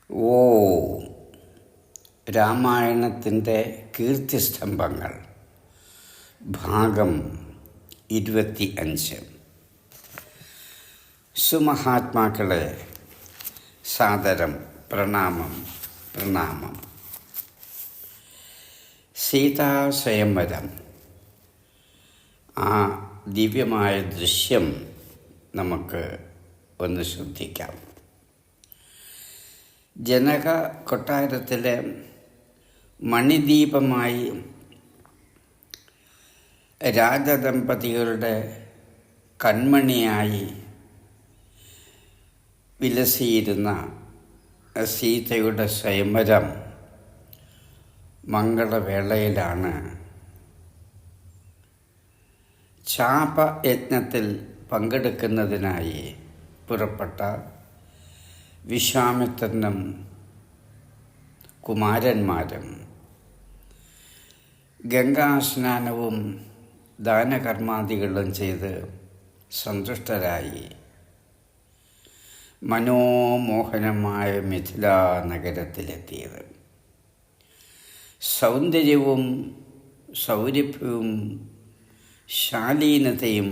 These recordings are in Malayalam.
ഓ രാമായണത്തിൻ്റെ കീർത്തിസ്തംഭങ്ങൾ ഭാഗം 25. സുമഹാത്മാക്കളെ, സാദരം പ്രണാമം. സീതാസ്വയംവരം, ആ ദിവ്യമായ ദൃശ്യം നമുക്ക് ഒന്ന് ശ്രദ്ധിക്കാം. ജനക കൊട്ടാരത്തിലെ മണിദീപമായി രാജദമ്പതികളുടെ കൺമണിയായി വിലസിയിരുന്ന സീതയുടെ സ്വയംവരം മംഗളവേളയിലാണ് ശാപയജ്ഞത്തിൽ പങ്കെടുക്കുന്നതിനായി പുറപ്പെട്ട വിശ്വാമിത്രനും കുമാരന്മാരും ഗംഗാസ്നാനവും ദാനകർമാദികളും ചെയ്ത് സന്തുഷ്ടരായി മനോമോഹനമായ മിഥിലാ നഗരത്തിലെത്തിയത്. സൗന്ദര്യവും സൗരഭ്യവും ശാലീനതയും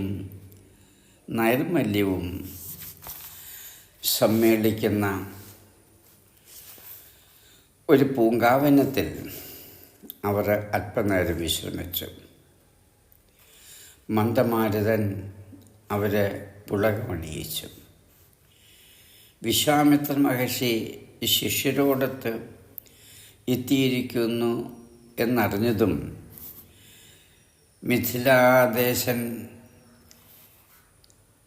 നൈർമല്യവും സമ്മേളിക്കുന്ന ഒരു പൂങ്കാവനത്തിൽ അവർ അല്പനേരം വിശ്രമിച്ചു. മന്ദമാരുതൻ അവരെ പുളകമണിയിച്ചു. വിശ്വാമിത്ര മഹർഷി ശിഷ്യരോടൊത്ത് എത്തിയിരിക്കുന്നു എന്നറിഞ്ഞതും മിഥിലാദേശൻ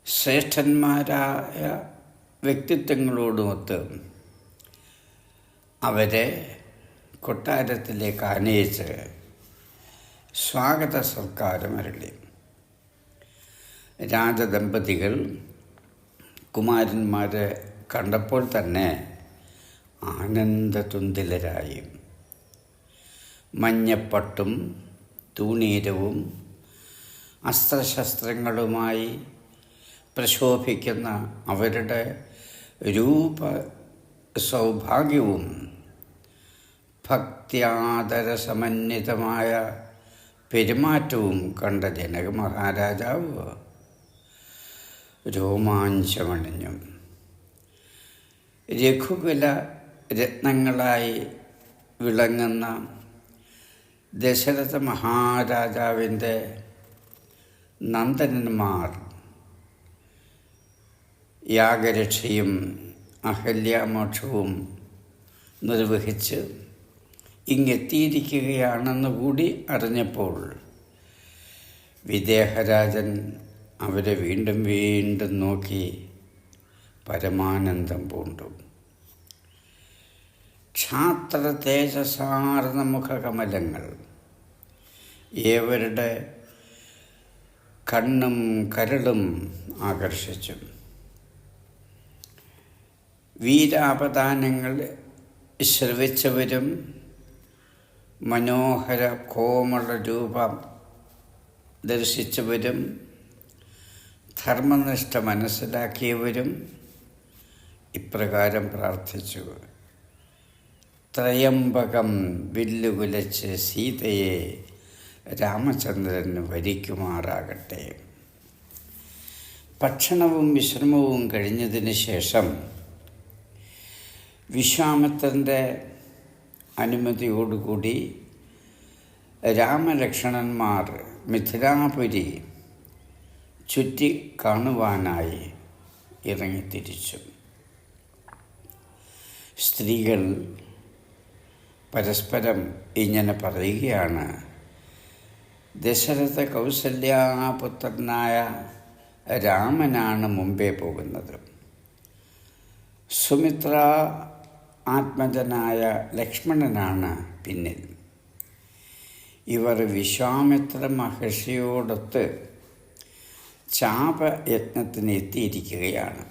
ശ്രേഷ്ഠന്മാരായ വ്യക്തിത്വങ്ങളോടുമൊത്ത് അവരെ കൊട്ടാരത്തിലേക്ക് ആനയിച്ച് സ്വാഗത സൽക്കാരം അരുളി. രാജദമ്പതികൾ കുമാരന്മാരെ കണ്ടപ്പോൾ തന്നെ ആനന്ദതുന്തിലരായി. മഞ്ഞപ്പട്ടും തൂണീരവും അസ്ത്രശസ്ത്രങ്ങളുമായി പ്രശോഭിക്കുന്ന അവരുടെ രൂപ സൗഭാഗ്യവും ഭക്ത്യാദരസമന്വിതമായ പെരുമാറ്റവും കണ്ട ജനക മഹാരാജാവ് രോമാഞ്ചമണിഞ്ഞു. രഘുകുല രത്നങ്ങളായി വിളങ്ങുന്ന ദശരഥ മഹാരാജാവിൻ്റെ നന്ദനന്മാർ യാഗരക്ഷയും അഹല്യാമോക്ഷവും നിർവഹിച്ച് ഇങ്ങെത്തിയിരിക്കുകയാണെന്ന് കൂടി അറിഞ്ഞപ്പോൾ വിദേഹരാജൻ അവരെ വീണ്ടും വീണ്ടും നോക്കി പരമാനന്ദം പൂണ്ടു. ക്ഷാത്ര തേജസാർന്ന മുഖകമലങ്ങൾ ഏവരുടെ കണ്ണും കരളും ആകർഷിച്ചു. വീരാപദാനങ്ങൾ ശ്രവിച്ചവരും മനോഹര കോമള രൂപം ദർശിച്ചവരും ധർമ്മനിഷ്ഠ മനസ്സിലാക്കിയവരും ഇപ്രകാരം പ്രാർത്ഥിച്ചു: ത്രയംബകം വില്ലുകുലച്ച് സീതയെ രാമചന്ദ്രൻ വരിക്കുമാറാകട്ടെ. ഭക്ഷണവും വിശ്രമവും കഴിഞ്ഞതിന് ശേഷം വിശ്വാമിത്രൻ്റെ അനുമതിയോടുകൂടി രാമലക്ഷ്മണന്മാർ മിഥിലാപുരി ചുറ്റി കാണുവാനായി ഇറങ്ങിത്തിരിച്ചു. സ്ത്രീകൾ പരസ്പരം ഇങ്ങനെ പറയുകയാണ്: ദശരഥ കൗസല്യാപുത്രനായ രാമനാണ് മുമ്പേ പോകുന്നത്. സുമിത്ര ആത്മജനായ ലക്ഷ്മണനാണ് പിന്നിൽ. ഇവർ വിശ്വാമിത്ര മഹർഷിയോടൊത്ത് ശാപയജ്ഞത്തിന് എത്തിയിരിക്കുകയാണ്.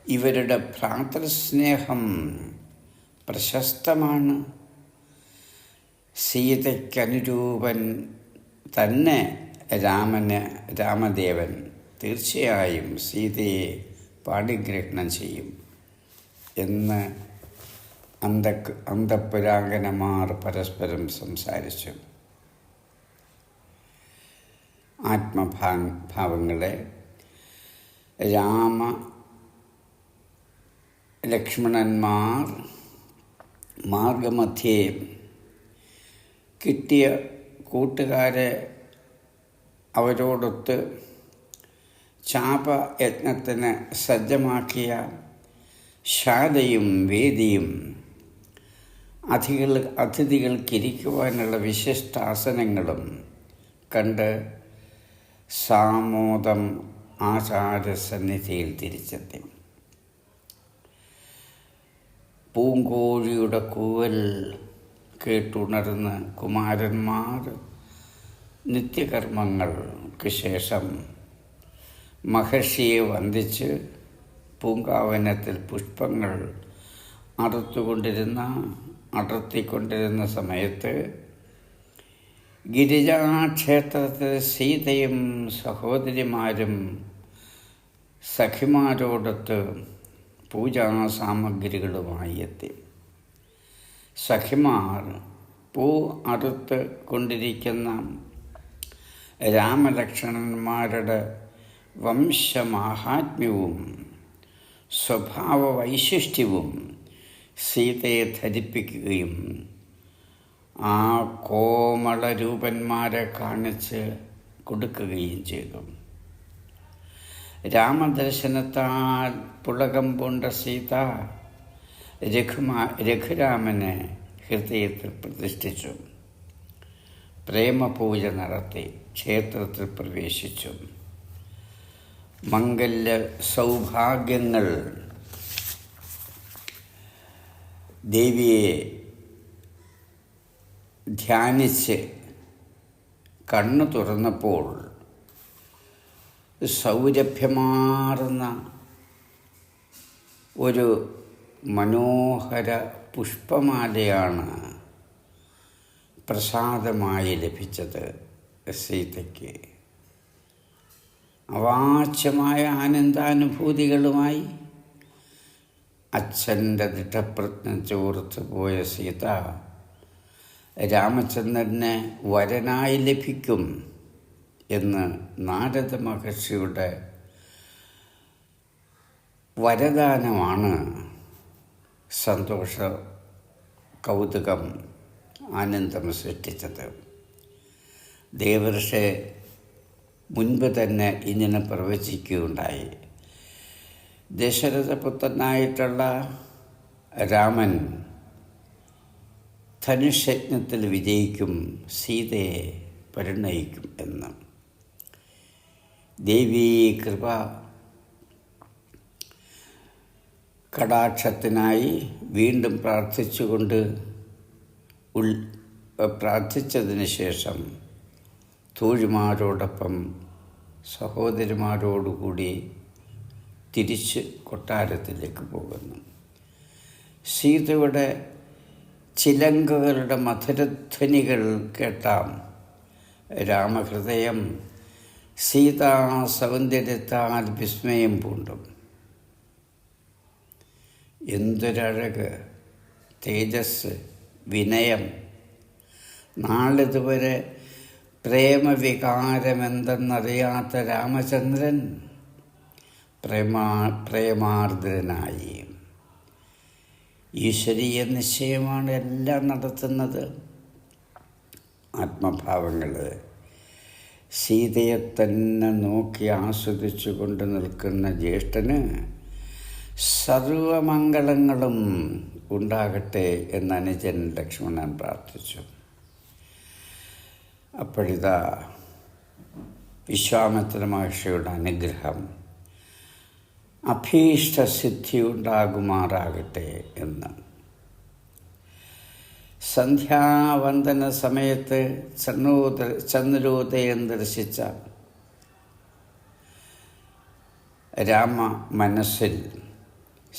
ഇവരുടെ ഭ്രാതൃസ്നേഹം പ്രശസ്തമാണ്. സീതയ്ക്കനുരൂപൻ തന്നെ രാമദേവൻ തീർച്ചയായും സീതയെ പാണിഗ്രഹണം ചെയ്യും എന്ന് അന്തഃപുരാങ്കനമാർ പരസ്പരം സംസാരിച്ചു. ആത്മഭാവങ്ങളെ രാമ ലക്ഷ്മണന്മാർ മാർഗമധ്യേ കിട്ടിയ കൂട്ടുകാരെ അവരോടൊത്ത് ചാപയജ്ഞത്തിന് സജ്ജമാക്കിയ ശാലയും വേദിയും അതിഥികൾക്കിരിക്കുവാനുള്ള വിശിഷ്ടാസനങ്ങളും കണ്ട് സാമോദം ആചാരസന്നിധിയിൽ തിരിച്ചെത്തി. പൂങ്കോഴിയുടെ കൂവൽ കേട്ടുണർന്ന് കുമാരന്മാർ നിത്യകർമ്മങ്ങൾക്ക് ശേഷം മഹർഷിയെ വന്ദിച്ച് പൂങ്കാവനത്തിൽ പുഷ്പങ്ങൾ അടർത്തിക്കൊണ്ടിരുന്ന സമയത്ത് ഗിരിജാക്ഷേത്രത്തിൽ സീതയും സഹോദരിമാരും സഖിമാരോടൊത്ത് പൂജാസാമഗ്രികളുമായി എത്തി. സഖിമാർ പൂ അറുത്ത് കൊണ്ടിരിക്കുന്ന രാമലക്ഷ്മണന്മാരുടെ വംശമാഹാത്മ്യവും സ്വഭാവ വൈശിഷ്ട്യവും സീതയെ ധരിപ്പിക്കുകയും ആ കോമളരൂപന്മാരെ കാണിച്ച് കൊടുക്കുകയും ചെയ്തു. രാമദർശനത്താൽ പുളകം പൂണ്ട സീത രഘുരാമനെ ഹൃദയത്തിൽ പ്രതിഷ്ഠിച്ചു. പ്രേമപൂജ നടത്തി ക്ഷേത്രത്തിൽ പ്രവേശിച്ചു. മംഗല്യ സൗഭാഗ്യങ്ങൾ ദേവിയെ ധ്യാനിച്ച് കണ്ണു തുറന്നപ്പോൾ സൗരഭ്യമാർന്ന ഒരു മനോഹര പുഷ്പമാലയാണ് പ്രസാദമായി ലഭിച്ചത് സീതയ്ക്ക്. അവാച്യമായ ആനന്ദാനുഭൂതികളുമായി അച്ഛൻ്റെ ദൃഢപ്രജ്ഞ ചോർത്ത് പോയ സീത രാമചന്ദ്രനെ വരനായി ലഭിക്കും എന്ന് നാരദ മഹർഷിയുടെ വരദാനമാണ് സന്തോഷ കൗതുകം ആനന്ദം സൃഷ്ടിച്ചത്. ദേവർഷി മുൻപ് തന്നെ ഇങ്ങനെ പ്രവചിക്കുകയുണ്ടായി. ദശരഥപുത്രനായിട്ടുള്ള രാമൻ ധനുഷ്യജ്ഞത്തിൽ വിജയിക്കും, സീതയെ പരിണയിക്കും എന്ന്. ദേവീ കൃപ കടാക്ഷത്തിനായി വീണ്ടും പ്രാർത്ഥിച്ചതിന് ശേഷം തോഴിമാരോടൊപ്പം സഹോദരിമാരോടുകൂടി തിരിച്ച് കൊട്ടാരത്തിലേക്ക് പോകുന്നു. സീതയുടെ ചിലങ്കകളുടെ മധുരധ്വനികൾ കേട്ടാം രാമഹൃദയം സീതാ സൗന്ദര്യത്താൽ വിസ്മയം പൂണ്ടു. എന്തൊരഴക്, തേജസ്, വിനയം! നാളിതുവരെ പ്രേമവികാരമെന്തെന്നറിയാത്ത രാമചന്ദ്രൻ പ്രേമാർദ്രനായി. ഈശ്വരീയ നിശ്ചയമാണ് എല്ലാം നടത്തുന്നത്. ആത്മഭാവങ്ങൾ സീതയെ തന്നെ നോക്കി ആസ്വദിച്ചു കൊണ്ട് നിൽക്കുന്ന ജ്യേഷ്ഠന് സർവമംഗളങ്ങളും ഉണ്ടാകട്ടെ എന്ന് അനുജൻ ലക്ഷ്മണൻ പ്രാർത്ഥിച്ചു. അപ്പോഴിതാ വിശ്വാമിത്ര മഹർഷിയുടെ അനുഗ്രഹം അഭീഷ്ടസിദ്ധി ഉണ്ടാകുമാറാകട്ടെ എന്ന്. സന്ധ്യാവന്ദന സമയത്ത് ചന്ദ്രോദയം ദർശിച്ച രാമ മനസ്സിൽ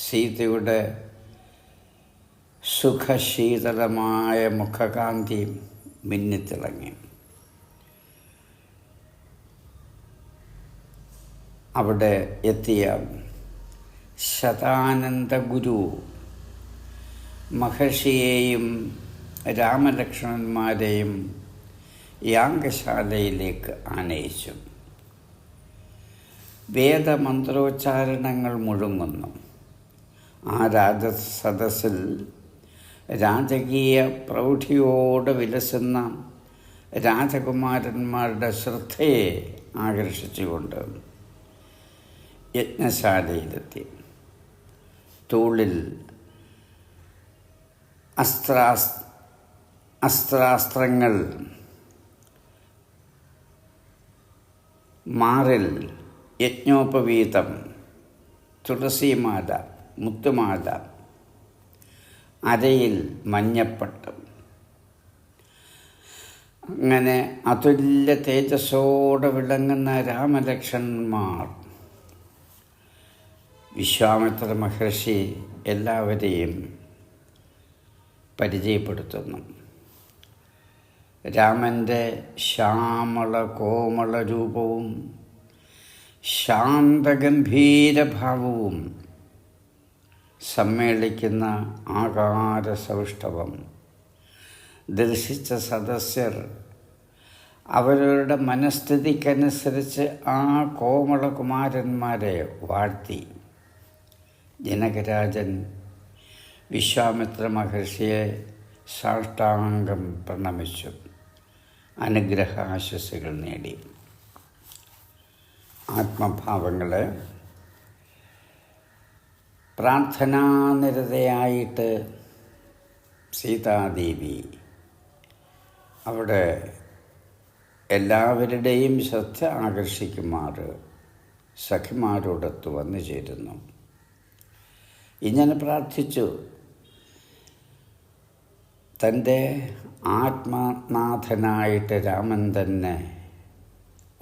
സീതയുടെ സുഖശീതളമായ മുഖകാന്തി മിന്നിത്തിളങ്ങി. അവിടെ എത്തിയ ശതാനന്ദ ഗുരു മഹർഷിയെയും രാമലക്ഷ്മണന്മാരെയും യാഗശാലയിലേക്ക് ആനയിച്ചു. വേദമന്ത്രോച്ചാരണങ്ങൾ മുഴങ്ങുന്നു. ആ രാജസദസ്സിൽ രാജകീയ പ്രൗഢിയോടെ വിലസുന്ന രാജകുമാരന്മാരുടെ ശ്രദ്ധയെ ആകർഷിച്ചുകൊണ്ട് യജ്ഞശാലയിലെത്തി. തോളിൽ അസ്ത്രാസ്ത്രങ്ങൾ, മാറിൽ യജ്ഞോപവീതം, തുളസിമാല, മുത്തുമാല, അരയിൽ മഞ്ഞപ്പട്ടം. അങ്ങനെ അതുല്യ തേജസ്സോടെ വിളങ്ങുന്ന രാമലക്ഷ്മണന്മാർ. വിശ്വാമിത്ര മഹർഷി എല്ലാവരെയും പരിചയപ്പെടുത്തുന്നു. രാമൻ്റെ ശ്യാമള കോമള രൂപവും ശാന്തഗംഭീരഭാവവും സമ്മേളിക്കുന്ന ആകാരസൗഷ്ഠവം ദർശിച്ച സദസ്യർ അവരുടെ മനസ്ഥിതിക്കനുസരിച്ച് ആ കോമളകുമാരന്മാരെ വാഴ്ത്തി. ജനകരാജൻ വിശ്വാമിത്ര മഹർഷിയെ സാഷ്ടാംഗം പ്രണമിച്ചു, അനുഗ്രഹാശസ്സുകൾ നേടി. ആത്മഭാവങ്ങളെ പ്രാർത്ഥനാനിരതയായിട്ട് സീതാദേവി അവിടെ എല്ലാവരുടെയും ശ്രദ്ധ ആകർഷിക്കുമാർ സഖിമാരോടൊത്ത് വന്നു ചേരുന്നു. ഇങ്ങനെ പ്രാർത്ഥിച്ചു, തൻ്റെ ആത്മനാഥനായിട്ട് രാമൻ തന്നെ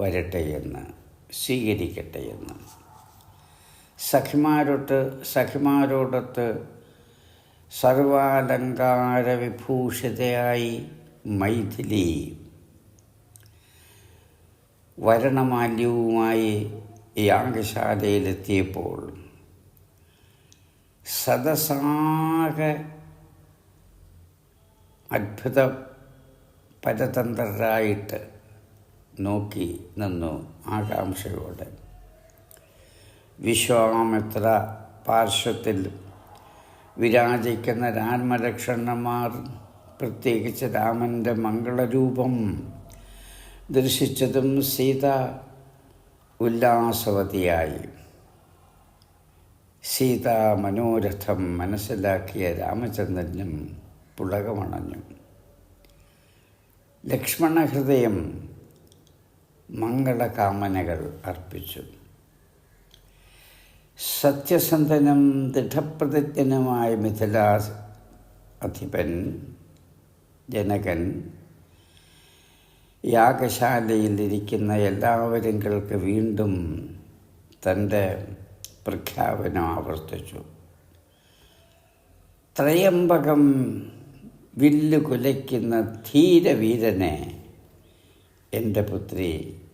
വരട്ടെയെന്ന്, സ്വീകരിക്കട്ടെയെന്ന്. സഖിമാരോടൊത്ത് സർവാലങ്കാര വിഭൂഷിതയായി മൈഥിലി വരണമാല്യവുമായി യാഗശാലയിലെത്തിയപ്പോൾ സദസാകെ അത്ഭുത പരതന്ത്രരായിട്ട് നോക്കി നിന്നു ആകാംക്ഷയോടെ. വിശ്വാമിത്ര പാർശ്വത്തിൽ വിരാജിക്കുന്ന രാമലക്ഷ്മണന്മാർ, പ്രത്യേകിച്ച് രാമൻ്റെ മംഗളരൂപം ദർശിച്ചതും സീത ഉല്ലാസവതിയായി. സീതാ മനോരഥം മനസ്സിലാക്കിയ രാമചന്ദ്രനും പുളകമണഞ്ഞു. ലക്ഷ്മണഹൃദയം മംഗളകാമനകൾ അർപ്പിച്ചു. സത്യസന്ധനും ദൃഢപ്രതിജ്ഞനുമായ മിഥിലാധിപൻ ജനകൻ യാഗശാലയിലിരിക്കുന്ന എല്ലാവരെങ്ങൾക്ക് വീണ്ടും തൻ്റെ പ്രഖ്യാപനം ആവർത്തിച്ചു. ത്രയംബകം വില്ലു കുലയ്ക്കുന്ന ധീരവീരനെ എൻ്റെ പുത്രി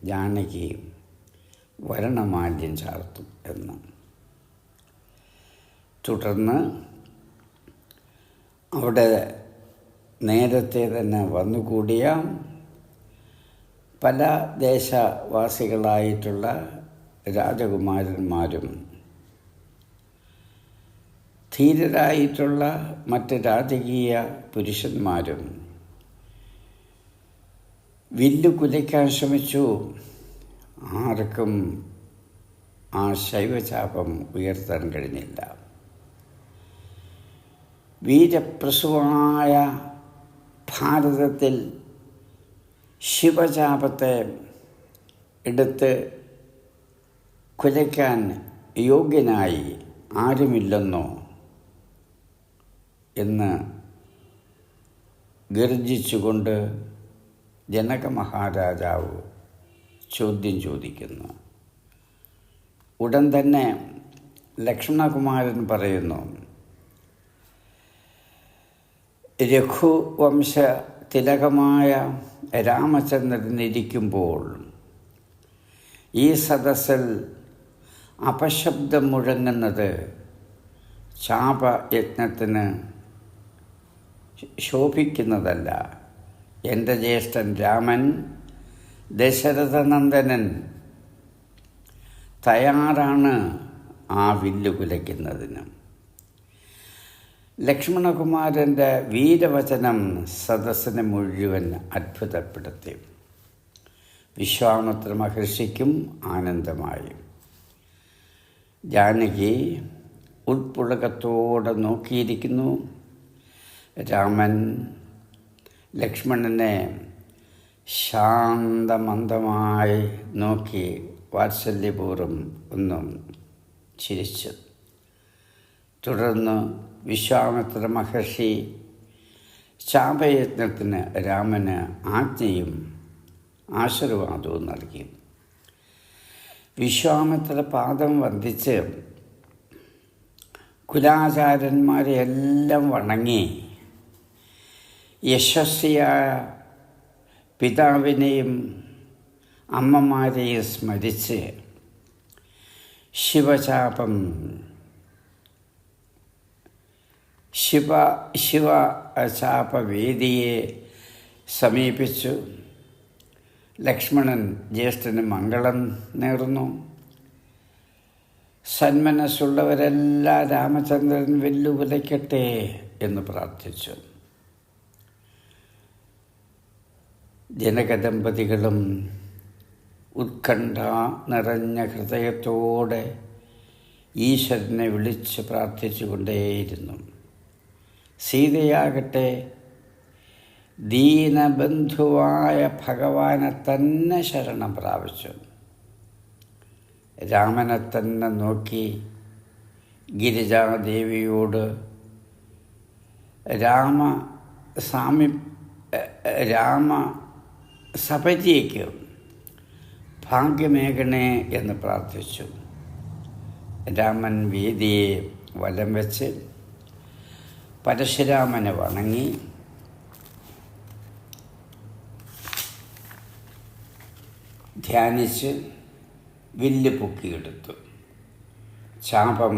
ജാനകി വരണമാല്യം ചാർത്തും എന്ന്. തുടർന്ന് അവിടെ നേരത്തെ തന്നെ വന്നുകൂടിയ പല ദേശവാസികളായിട്ടുള്ള രാജകുമാരന്മാരും ധീരരായിട്ടുള്ള മറ്റ് രാജകീയ പുരുഷന്മാരും വില്ലു കുലയ്ക്കാൻ ശ്രമിച്ചു. ആർക്കും ആ ശൈവചാപം ഉയർത്താൻ കഴിഞ്ഞില്ല. വീരപ്രസുവായ ഭാരതത്തിൽ ശിവചാപത്തെ എടുത്ത് കുലയ്ക്കാൻ യോഗ്യനായി ആരുമില്ലെന്നോ എന്ന് ഗർജിച്ചുകൊണ്ട് ജനക മഹാരാജാവ് ചോദ്യം ചോദിക്കുന്നു. ഉടൻ തന്നെ ലക്ഷ്മണകുമാരൻ പറയുന്നു, രഘുവംശ തിലകമായ രാമചന്ദ്രൻ ഇരിക്കുമ്പോൾ ഈ സദസ്സിൽ അപശബ്ദം മുഴങ്ങുന്നത് ശാപയജ്ഞത്തിന് ശോഭിക്കുന്നതല്ല. എൻ്റെ ജ്യേഷ്ഠൻ രാമൻ, ദശരഥനന്ദനൻ തയ്യാറാണ് ആ വില്ല് കുലയ്ക്കുന്നതിന്. ലക്ഷ്മണകുമാരൻ്റെ വീരവചനം സദസ്സിനെ മുഴുവൻ അത്ഭുതപ്പെടുത്തി. വിശ്വാമിത്ര മഹർഷിക്കും ആനന്ദമായി. ജാനകി ഉൾപ്പുളകത്തോടെ നോക്കിയിരിക്കുന്നു. രാമൻ ലക്ഷ്മണനെ ശാന്തമന്ദമായി നോക്കി വാത്സല്യപൂർവ്വം ഒന്നും ചിരിച്ചു. തുടർന്ന് വിശ്വാമിത്ര മഹർഷി ശാപയജ്ഞത്തിന് രാമന് ആജ്ഞയും ആശീർവാദവും നൽകി. വിശ്വാമിത്ര പാദം വന്ദിച്ച് കുലാചാര്യന്മാരെ എല്ലാം വണങ്ങി യശസ്വിയായ പിതാവിനെയും അമ്മമാരെയും സ്മരിച്ച് ശിവശാപവേദിയെ സമീപിച്ചു. ലക്ഷ്മണൻ ജ്യേഷ്ഠന് മംഗളം നേർന്നു. സന്മനസ്സുള്ളവരെല്ലാം രാമചന്ദ്രൻ വെല്ലുവിളിക്കട്ടെ എന്ന് പ്രാർത്ഥിച്ചു. ജനകദമ്പതികളും ഉത്കണ്ഠ നിറഞ്ഞ ഹൃദയത്തോടെ ഈശ്വരനെ വിളിച്ച് പ്രാർത്ഥിച്ചുകൊണ്ടേയിരുന്നു. സീതയാകട്ടെ ദീനബന്ധുവായ ഭഗവാനെ തന്നെ ശരണം പ്രാപിച്ചു. രാമനെ തന്നെ നോക്കി ഗിരിജാദേവിയോട് രാമ സപര്യയ്ക്ക് ഭാഗ്യമേകണേ എന്ന് പ്രാർത്ഥിച്ചു. രാമൻ വേദിയെ വലം വെച്ച് പരശുരാമനെ വണങ്ങി ധ്യാനിച്ച് വില്ല് പൊക്കിയെടുത്തു. ചാപം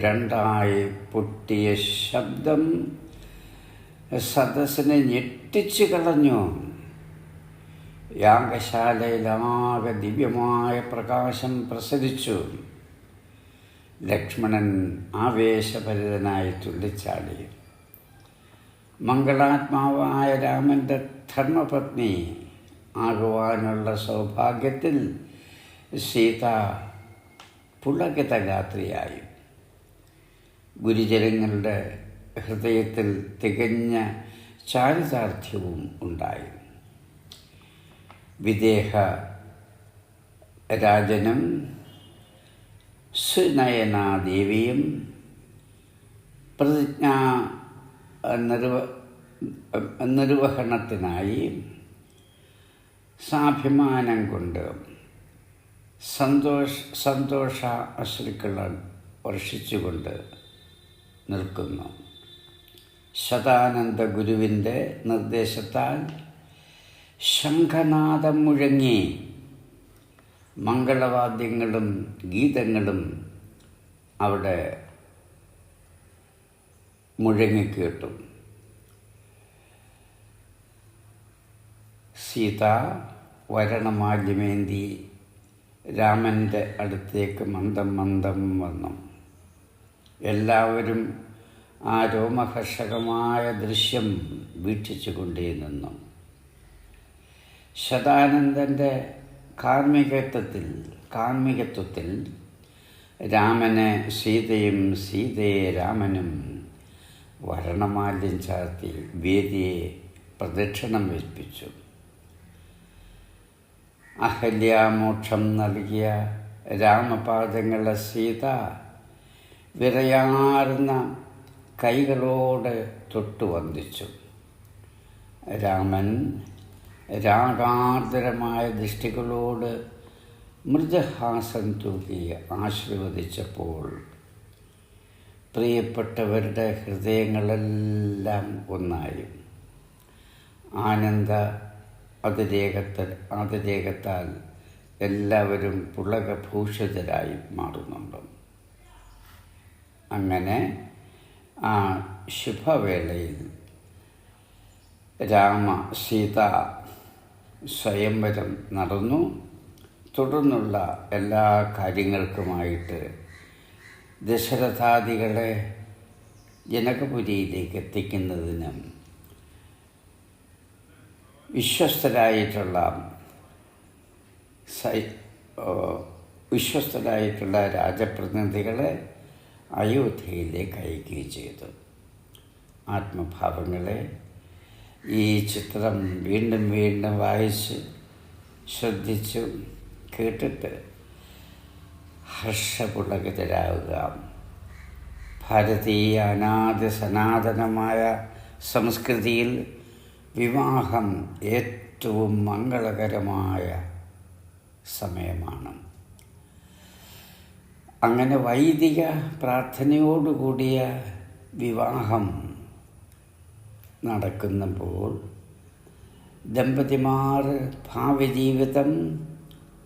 രണ്ടായി പൊട്ടിയ ശബ്ദം സദസ്സിനെ ഞെട്ടിച്ചു കളഞ്ഞു. യാഗശാലയിലാകെ ദിവ്യമായ പ്രകാശം പ്രസരിച്ചു. ലക്ഷ്മണൻ ആവേശഭരിതനായി തുള്ളിച്ചാടി. മംഗളാത്മാവായ രാമൻ്റെ ധർമ്മപത്നി ആകുവാനുള്ള സൗഭാഗ്യത്തിൽ സീത പുളകിതഗാത്രിയായി. ഗുരുജനങ്ങളുടെ ഹൃദയത്തിൽ തികഞ്ഞ ചാരിതാർത്ഥ്യവും ഉണ്ടായി. വിദേഹ രാജനും സുനയനാദേവിയും പ്രതിജ്ഞാ നിർവഹണത്തിനായി സാഭിമാനം കൊണ്ട് സന്തോഷ അശ്രുക്കൾ വർഷിച്ചുകൊണ്ട് നിൽക്കുന്നു. ശതാനന്ദ ഗുരുവിൻ്റെ നിർദ്ദേശത്താൽ ശംഖനാദം മുഴങ്ങി. മംഗളവാദ്യങ്ങളും ഗീതങ്ങളും അവിടെ മുഴങ്ങിക്കേട്ടു. സീത വരണമാല്യമേന്തി രാമൻ്റെ അടുത്തേക്ക് മന്ദം വന്നു. എല്ലാവരും ആ രോമഹർഷകമായ ദൃശ്യം വീക്ഷിച്ചുകൊണ്ടേ നിന്നു. ശതാനന്ദൻ്റെ കാർമ്മികത്വത്തിൽ രാമനെ സീതയും സീതയെ രാമനും വരണമാല്യം ചാർത്തി വേദിയെ പ്രദക്ഷിണം വെപ്പിച്ചു. അഹല്യാമോക്ഷം നൽകിയ രാമപാദങ്ങളെ സീത വിറയാർന്ന കൈകളോട് തൊട്ടു വന്ദിച്ചു. രാമൻ രാഗാർദ്രമായ ദൃഷ്ടികളോട് മൃദുഹാസം തൂക്കി ആശീർവദിച്ചപ്പോൾ പ്രിയപ്പെട്ടവരുടെ ഹൃദയങ്ങളെല്ലാം ഒന്നായി. ആനന്ദ അതിരേകത്താൽ എല്ലാവരും പുളകഭൂഷിതരായി മാറുന്നുണ്ട്. അങ്ങനെ ആ ശുഭവേളയിൽ രാമ-സീത സ്വയംവരം നടന്നു. തുടർന്നുള്ള എല്ലാ കാര്യങ്ങൾക്കുമായിട്ട് ദശരഥാദികളെ ജനകപുരിയിലേക്ക് എത്തിക്കുന്നതിനും വിശ്വസ്തരായിട്ടുള്ള രാജപ്രതിനിധികളെ അയോധ്യയിലേക്ക് അയക്കുകയും ചെയ്തു. ആത്മഭാവങ്ങളെ ഈ ചിത്രം വീണ്ടും വീണ്ടും വായിച്ച് ശ്രദ്ധിച്ചു കേട്ടിട്ട് ഹർഷപുളകിതരാകുക. ഭാരതീയ അനാദി സനാതനമായ സംസ്കൃതിയിൽ വിവാഹം ഏറ്റവും മംഗളകരമായ സമയമാണ്. അങ്ങനെ വൈദിക പ്രാർത്ഥനയോടുകൂടിയ വിവാഹം നടക്കുന്നപ്പോൾ ദമ്പതിമാർ ഭാവി ജീവിതം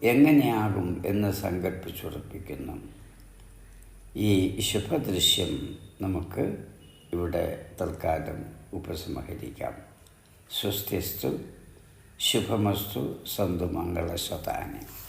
എങ്ങനെയാകും എന്ന് സങ്കല്പിച്ചുറപ്പിക്കുന്നു. ഈ ശുഭദൃശ്യം നമുക്ക് ഇവിടെ തൽക്കാലം ഉപസംഹരിക്കാം. സ്വസ്തിസ്തു ശുഭമസ്തു സന്തു മംഗള ശതാനി.